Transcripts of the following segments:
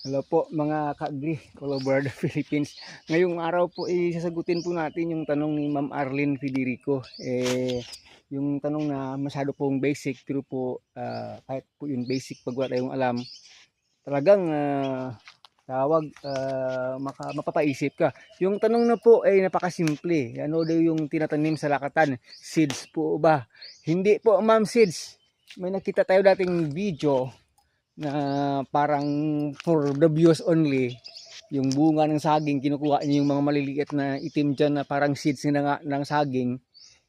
Hello po mga ka-agri, all over the Philippines. Ngayong araw po sasagutin po natin yung tanong ni Ma'am Arlene Federico. Yung tanong na masyado pong basic pero po kahit po yung basic pag wala tayong alam, talagang mapapaisip ka. Yung tanong na po ay napakasimple. Ano daw yung tinatanim sa lakatan? Seeds po ba? Hindi po ma'am seeds. May nakita tayo dating video na parang for the views only, yung bunga ng saging kinukuha niya yung mga maliliit na itim dyan na parang seeds ng saging,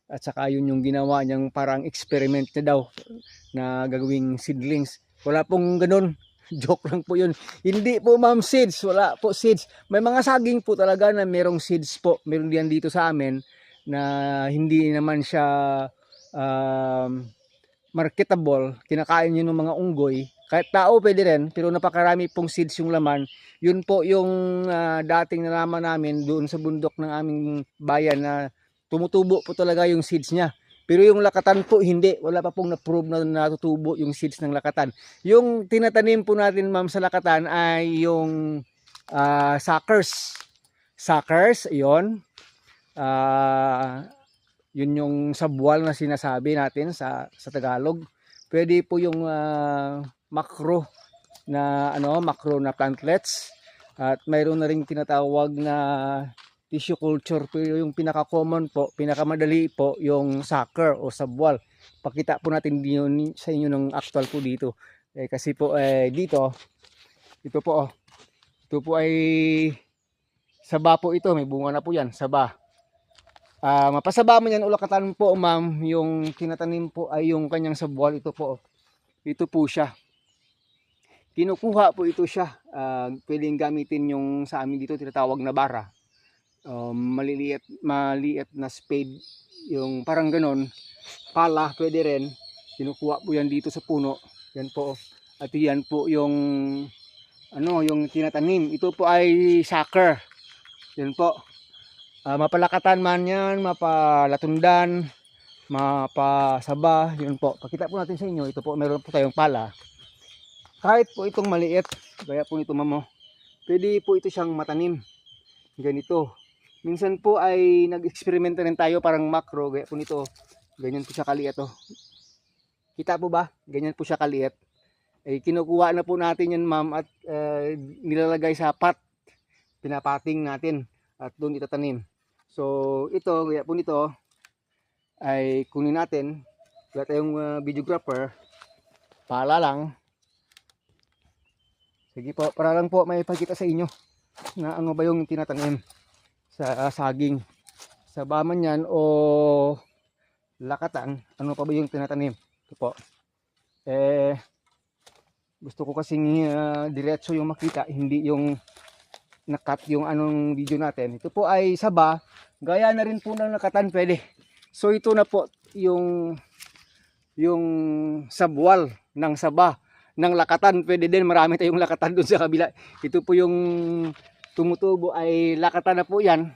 at saka yun yung ginawa niyang parang experiment na daw na gagawing seedlings. Wala pong ganun. Joke lang po yun. Hindi po ma'am seeds, wala po seeds. May mga saging po talaga na merong seeds po. Meron diyan dito sa amin na hindi naman siya marketable, kinakain yun ng mga unggoy. Kahit tao pwede rin, pero napakarami pong seeds yung laman. Yun po yung dating nalaman namin doon sa bundok ng aming bayan na tumutubo po talaga yung seeds niya. Pero yung lakatan po hindi, wala pa pong na-prove na natutubo yung seeds ng lakatan. Yung tinatanim po natin ma'am sa lakatan ay yung suckers. Suckers, yun. Yun yung sabwal na sinasabi natin sa Tagalog. Pwede po yung macro na plantlets, at mayroon na ring tinatawag na tissue culture, pero yung pinaka-common po, pinakamadali po yung sucker o sabwal. Pakita po natin din sa inyo ng actual po dito. Kasi po dito, ito po ito po ay saba po ito, may bunga na po yan, saba. Mapasaba mo yan ulakatan po ma'am, yung tinatanim po ay yung kanyang sabwal. Ito po siya, kinukuha po ito siya. Pwedeng gamitin yung sa amin dito tinatawag na bara, maliit na spade, yung parang ganon, pala pwede rin. Kinukuha po yan dito sa puno, yan po, at yan po yung yung tinatanim. Ito po ay sucker, yan po. Mapalakatan man yan, mapalatundan, mapasaba, yun po. Pakita po natin sa inyo. Ito po, meron po tayong pala. Kahit po itong maliit, gaya po nito mamo, pwede po ito siyang matanim. Ganito. Minsan po ay nag-experiment rin tayo parang macro, gaya po nito. Ganyan po siya kaliit. Oh. Kita po ba? Ganyan po siya kaliit. Kinukuha na po natin yan ma'am, at nilalagay sa pot. Pinapating natin at doon itatanim. So ito, gaya po nito, ay kunin natin. Wala tayong videographer, pala lang. Sige po, para lang po may ipakita sa inyo na ano ba yung tinatanim sa saging. Saba man yan o lakatan, ano pa ba yung tinatanim. Ito po. Gusto ko kasing diretso yung makita, hindi yung nakat yung anong video natin. Ito po ay saba, gaya na rin po ng lakatan pwede. So ito na po yung sabwal ng saba ng lakatan, pwede din. Marami tayong lakatan doon sa kabila. Ito po yung tumutubo ay lakatan na po yan.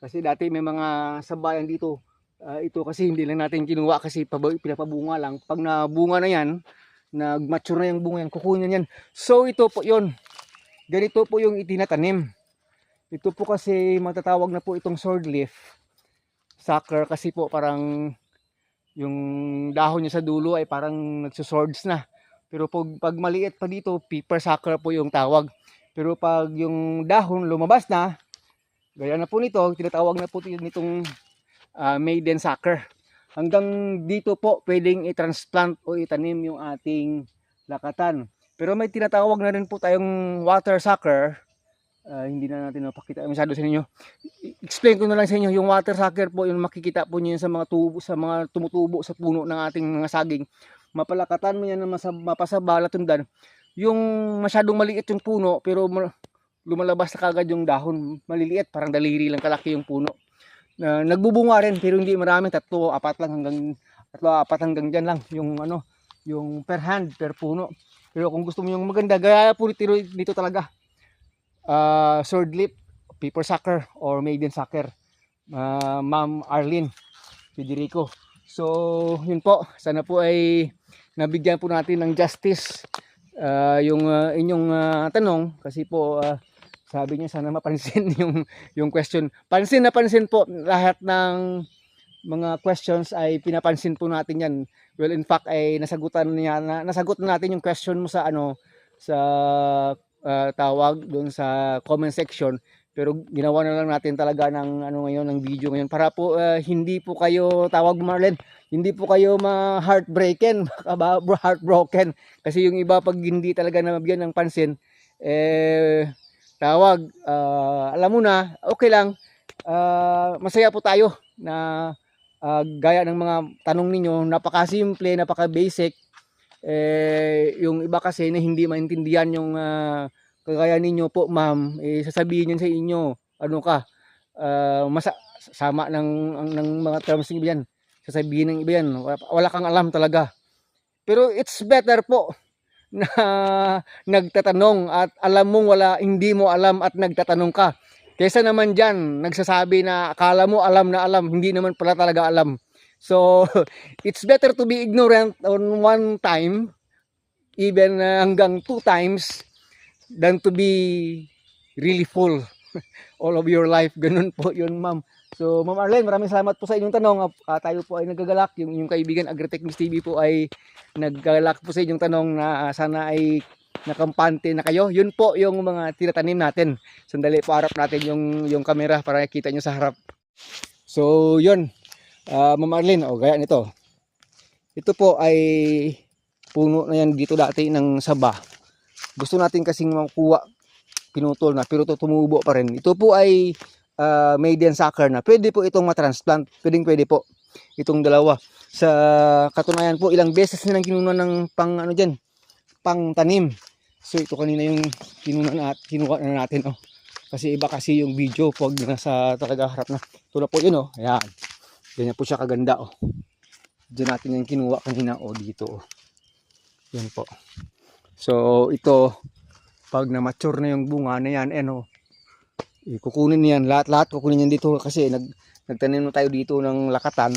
Kasi dati may mga sabayan dito. Ito kasi hindi lang natin kinuha kasi pinapabunga lang. Pag nabunga na yan, nag-mature na yung bunga yan, kukunin yan. So ito po yun. Ganito po yung itinatanim. Ito po kasi matatawag na po itong sword leaf sucker, kasi po parang yung dahon niya sa dulo ay parang nagsuswords na. Pero pag maliit pa dito, paper sucker po yung tawag. Pero pag yung dahon lumabas na, gaya na po nito, tinatawag na po nitong maiden sucker. Hanggang dito po pwedeng i-transplant o itanim yung ating lakatan. Pero may tinatawag na rin po tayong water sucker. Hindi na natin mapakita masyado sa inyo. Explain ko na lang sa inyo, yung water sucker po, yung makikita po niyo sa mga tubo, sa mga tumutubo sa puno ng ating mga saging. Mapalakatan mo yan na mapasaba, latundan. Yung masyadong maliit yung puno, pero lumalabas na kagad yung dahon. Maliliit, parang daliri lang kalaki yung puno. Nagbubunga rin, pero hindi marami, 3, 4 lang hanggang dyan lang yung yung per hand, per puno. Pero kung gusto mo yung maganda, gaya po dito talaga, sword leaf, paper sucker or maiden sucker, Ma'am Arlene Federico. So yun po, sana po ay nabigyan po natin ng justice inyong tanong kasi po sabi niya sana mapansin yung question. Pansin na pansin po lahat ng mga questions ay pinapansin po natin yan. Well, in fact ay nasagot na natin yung question mo sa sa tawag doon sa comment section. Pero ginawa na lang natin talaga ng ngayon ng video ngayon para po hindi po kayo tawag Marlene, hindi po kayo heartbroken kasi yung iba pag hindi talaga nabigyan ng pansin tawag alam mo na okay lang, masaya po tayo na gaya ng mga tanong ninyo, napakasimple, napaka-basic. Yung iba kasi na hindi maintindihan yung kagaya ninyo po ma'am, sasabihin yun sa inyo, ano ka, sama ng mga terms ng iba yan, sasabihin ng iba yan, wala kang alam talaga. Pero it's better po na nagtatanong at alam mong hindi mo alam at nagtatanong ka. Kaysa naman dyan, nagsasabi na akala mo alam na alam, hindi naman pala talaga alam. So, it's better to be ignorant on one time, even hanggang 2 times, than to be really full all of your life. Ganun po yun, ma'am. So, Ma'am Arlene, maraming salamat po sa inyong tanong. Tayo po ay nagagalak. Yung kaibigan Agritech Miss TV po ay naggalak po sa inyong tanong na sana ay nakampante na kayo. Yun po yung mga tinatanim natin. Sandali po harap natin yung camera para kita nyo sa harap. So, yun. Ma'am Arlene, gaya nito. Ito po ay puno na yan dito dati ng saba. Gusto natin kasing makuha, pinutol na, pero tumubo pa rin. Ito po ay maiden sucker na. Pwede po itong matransplant. Pwede po. Itong dalawa. Sa katunayan po, ilang beses nilang kinuha ng pang tanim. So ito kanina yung kinuha na natin. Kasi iba kasi yung video pag nasa talaga harap na. Ito na po yun. Ayan. Ganyan po siya kaganda. Diyan natin yung kinuha kanina. Dito. Yan po. So ito, pag na-mature na yung bunga na yan, kukunin niyan, lahat kukunin yan dito kasi nagtanim na tayo dito ng lakatan.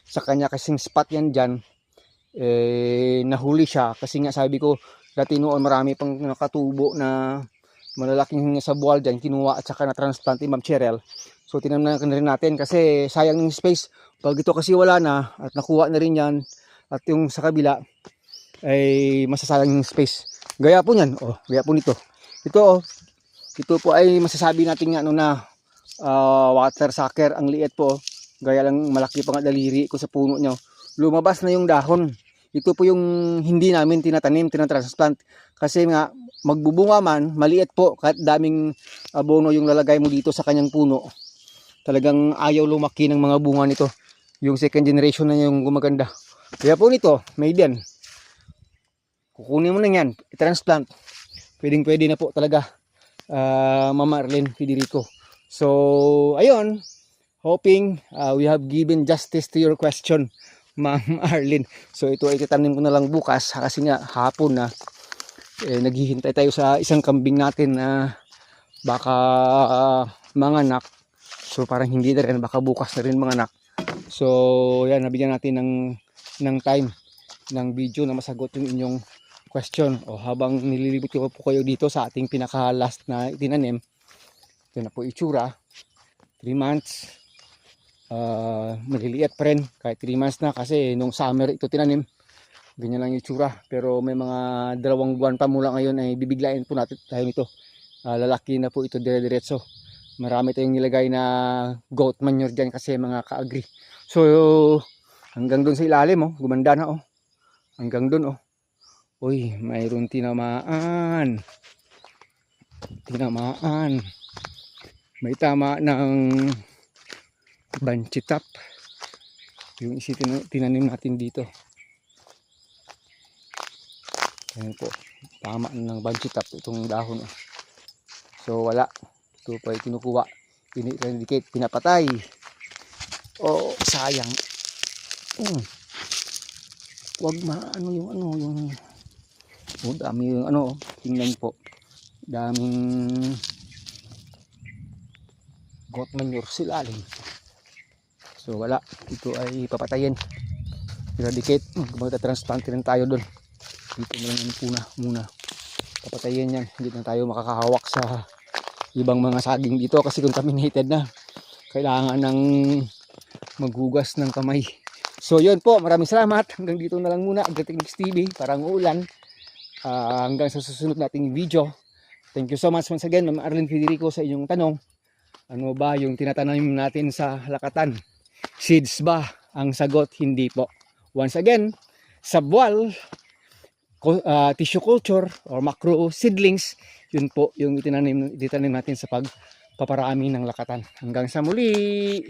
Sa kanya kasing spot yan dyan, nahuli siya kasi nga sabi ko, dati noon marami pang nakatubo na malalaking sabual dyan, kinuha at saka na-transplant ni Ma'am Cheryl. So tinamnan na rin natin kasi sayang ng space. Pag ito kasi wala na at nakuha na rin yan at yung sa kabila, ay masasayang yung space. Gaya po niyan, gaya po nito. Ito po ay masasabi natin na water sucker, ang liit po. Gaya lang malaki pa nga daliri ko sa puno nyo. Lumabas na yung dahon. Ito po yung hindi namin tinatransplant. Kasi nga magbubunga man, maliit po kahit daming abono yung lalagay mo dito sa kanyang puno. Talagang ayaw lumaki ng mga bunga nito. Yung second generation na yung gumaganda. Kaya po nito, maiden. Kukunin mo na yan, i-transplant. Pwede na po talaga, Mama Arlene Federico. So, ayun, hoping we have given justice to your question, Ma'am Arlene. So, ito ay titanim ko na lang bukas kasi nga hapon na naghihintay tayo sa isang kambing natin na baka manganak. So, parang hindi na rin, baka bukas na rin manganak. So, yan, nabigyan natin ng time ng video na masagot yung inyong question. Habang nililibot ko po kayo dito sa ating pinaka last na itinanim, ito na po itsura. 3 months, maliliit pa rin kahit 3 months na kasi nung summer ito tinanim, ganyan lang yung itsura. Pero may mga 2 buwan pa mula ngayon ay bibiglain po natin tayo nito. Lalaki na po ito dire-diretso. Marami tayong nilagay na goat manure dyan kasi mga ka-agri. So hanggang dun sa ilalim gumanda na hanggang dun uy, mayroon tinamaan. May tama ng banchitap. Yung tinanim natin dito. Ayan po. Tama ng banchitap itong dahon. So wala. Ito pa kinukuha. Pini-eradicate, pinapatay. Sayang. Wag yung dami yung tingnan po. Daming goat manure silalim. So wala, ito ay papatayin. Eradicate, magta-transplant rin tayo doon. Dito na lang yung muna. Papatayin yan. Hindi na tayo makakahawak sa ibang mga saging dito kasi contaminated na. Kailangan ng maghugas ng kamay. So yun po, maraming salamat. Hanggang dito na lang muna. AgriTechnics TV, parang uulan. Hanggang sa susunod nating video. Thank you so much once again, Ma'am Arlene Federico, sa inyong tanong. Ano ba yung tinatanim natin sa lakatan? Seeds ba? Ang sagot, hindi po. Once again, sabwal, tissue culture or macro seedlings, yun po yung itinanim natin sa pagpaparami ng lakatan. Hanggang sa muli!